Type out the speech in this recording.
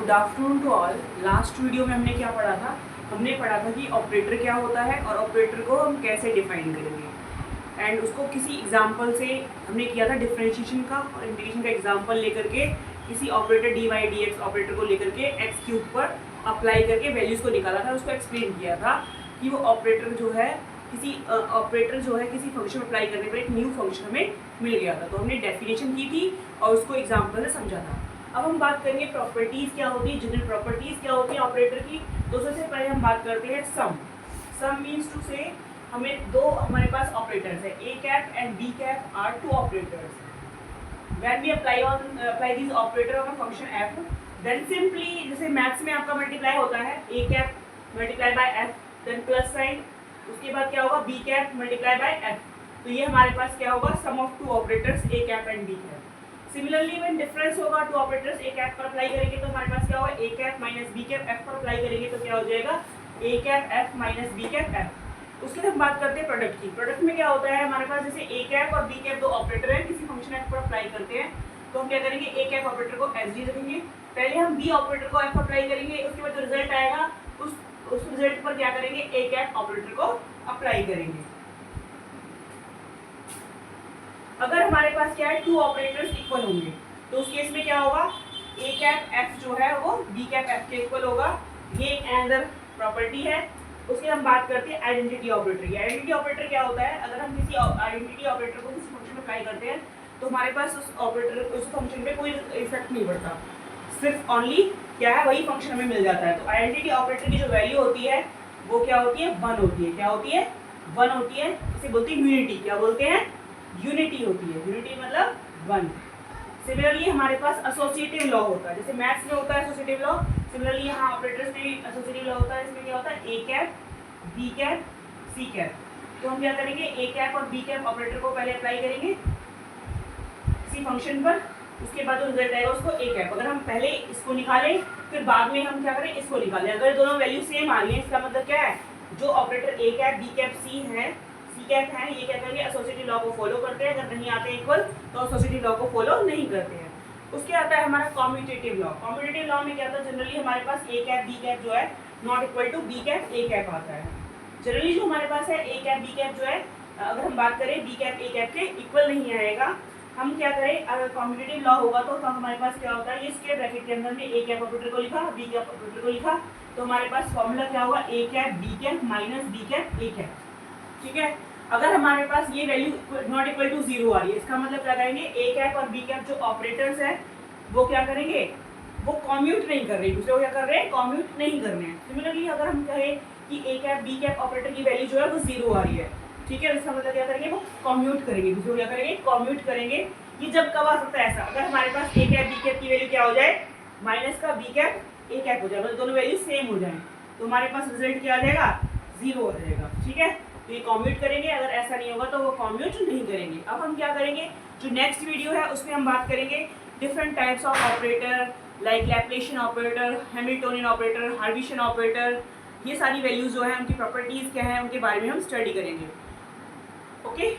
Good afternoon to all. Last video में हमने क्या पढ़ा था? हमने पढ़ा था कि ऑपरेटर क्या होता है और ऑपरेटर को हम कैसे डिफाइन करेंगे, एंड उसको किसी एग्जांपल से हमने किया था डिफरेंशिएशन का और इंटीग्रेशन का एग्जांपल लेकर के किसी operator d y d x operator को लेकर के एक्स क्यूब पर अप्लाई करके वैल्यूज़ को निकाला था। उसको एक्सप्लेन किया था कि वो ऑपरेटर जो है किसी फंक्शन अप्लाई करने पर एक न्यू फंक्शन हमें मिल गया था। तो हमने डेफिनेशन की थी और उसको एग्जाम्पल से समझा था। अब हम बात करेंगे प्रॉपर्टीज़ क्या होती है, जनरल प्रॉपर्टीज़ क्या होती है ऑपरेटर की। तो सबसे पहले हम बात करते हैं सम मीन्स टू से हमारे पास ऑपरेटर्स है, A cap and B cap are two operators. When we apply these operator on a function f, then simply जैसे मैथ्स में आपका मल्टीप्लाई होता है a cap multiply by f, then plus sign, उसके बाद क्या होगा b cap multiply by f। तो ये हमारे पास क्या होगा, sum of two operators a cap and b cap. Similarly when difference होगा टू ऑपरेटर्स a कैप पर अप्लाई करेंगे तो हमारे पास क्या होगा, a cap minus b cap f पर अप्लाई करेंगे तो क्या हो जाएगा, a cap f minus b cap f। उसके बाद हम बात करते हैं प्रोडक्ट की। प्रोडक्ट में क्या होता है, हमारे पास जैसे ए कैप और बी कैप दो ऑपरेटर हैं, किसी फंक्शन एफ पर अप्लाई करते हैं तो हम क्या करेंगे, ए कैप ऑपरेटर को एज डी रखेंगे, पहले हम बी ऑपरेटर को एफ अप्लाई करेंगे, उसके बाद जो रिजल्ट आएगा उस रिजल्ट पर क्या करेंगे, ए कैप ऑपरेटर को अप्लाई करेंगे। अगर हमारे पास क्या है, टू ऑपरेटर्स इक्वल होंगे तो उस केस में क्या होगा, ए कैप एफ जो है वो बी कैप एफ के इक्वल होगा। ये एक अनदर प्रॉपर्टी है। उसके हम बात करते हैं आइडेंटिटी ऑपरेटर की। आइडेंटिटी ऑपरेटर क्या होता है, अगर हम किसी आइडेंटिटी ऑपरेटर को किसी फंक्शन में अप्लाई करते हैं तो हमारे पास उस फंक्शन पे कोई इफेक्ट नहीं पड़ता, सिर्फ ओनली क्या है, वही फंक्शन हमें मिल जाता है। तो आइडेंटिटी ऑपरेटर की जो वैल्यू होती है वो क्या होती है, 1 होती है। क्या होती है, 1 होती है। इसे बोलते हैं यूनिटी। क्या बोलते हैं, यूनिटी होती है। यूनिटी मतलब 1। सिमिलरली हमारे पास एसोसिएटिव लॉ होता है, जैसे मैथ्स में होता है एसोसिएटिव लॉ, सिमिलरली यहाँ ऑपरेटर्स में एसोसिएटिव लॉ होता है। इसमें क्या होता है, A cap B cap C cap. तो हम क्या करेंगे, ए कैप और बी कैप ऑपरेटर को पहले अप्लाई करेंगे किसी फंक्शन पर, उसके बाद जो रिजल्ट आएगा उसको ए कैप। अगर हम पहले इसको निकालें फिर बाद में हम क्या करें, इसको निकालें, अगर दोनों वैल्यू सेम आ रही है इसका मतलब क्या है, जो operator A cap B cap C cap है, ये क्या करेंगे, एसोसिएटिव लॉ को फॉलो करते हैं। अगर नहीं आते इक्वल तो एसोसिएटिव लॉ को फॉलो नहीं करते हैं। उसके आता है हमारा कॉम्यूटेटिव लॉ। कॉम्यूटेटिव लॉ में क्या होता है, जनरली हमारे पास ए कैप बी कैप जो है not equal to B cap A cap आता है। जनरली जो हमारे पास है ए कैप बी कैप जो है, अगर हम बात करें बी कैप ए कैप के इक्वल नहीं आएगा। हम क्या करें, अगर कॉम्यूटेटिव लॉ होगा तो हमारे पास क्या होता है, ये स्क्वायर ब्रैकेट के अंदर में ए कैप ऑपरेटर को लिखा, बी कैप ऑपरेटर को लिखा, तो हमारे पास फॉर्मूला क्या होगा, A cap B cap minus B cap A cap. ठीक है। अगर हमारे पास ये वैल्यू नॉट इक्वल टू 0 आ रही है, इसका मतलब क्या करेंगे, ए कैप और बी कैप जो ऑपरेटर्स हैं वो क्या करेंगे, वो कॉम्यूट नहीं कर रहे हैं, दूसरे को क्या कर रहे हैं, कॉम्यूट नहीं कर रहे हैं। सिमिलरली अगर हम कहें कि ए कैप बी कैप ऑपरेटर की वैल्यू जो है वो 0 आ रही है, ठीक है, इसका मतलब क्या करेंगे, वो कॉम्यूट करेंगे, दूसरे को क्या करेंगे, कॉम्यूट करेंगे। ये जब कब आ सकता है ऐसा, अगर हमारे पास ए कैप बी कैप की वैल्यू क्या हो जाए, माइनस का बी कैप ए कैप हो जाए, मतलब दोनों वैल्यू सेम हो जाए तो हमारे पास रिजल्ट क्या आ जाएगा, 0 आ जाएगा। ठीक है, तो ये कॉम्यूट करेंगे, अगर ऐसा नहीं होगा तो वो कॉम्यूट नहीं करेंगे। अब हम क्या करेंगे, जो नेक्स्ट वीडियो है उसमें हम बात करेंगे different types of operator, like Laplacian operator, Hamiltonian operator, Hermitian operator. ये सारी वैल्यूज जो है उनकी प्रॉपर्टीज़ क्या है उनके बारे में हम स्टडी करेंगे। ओके।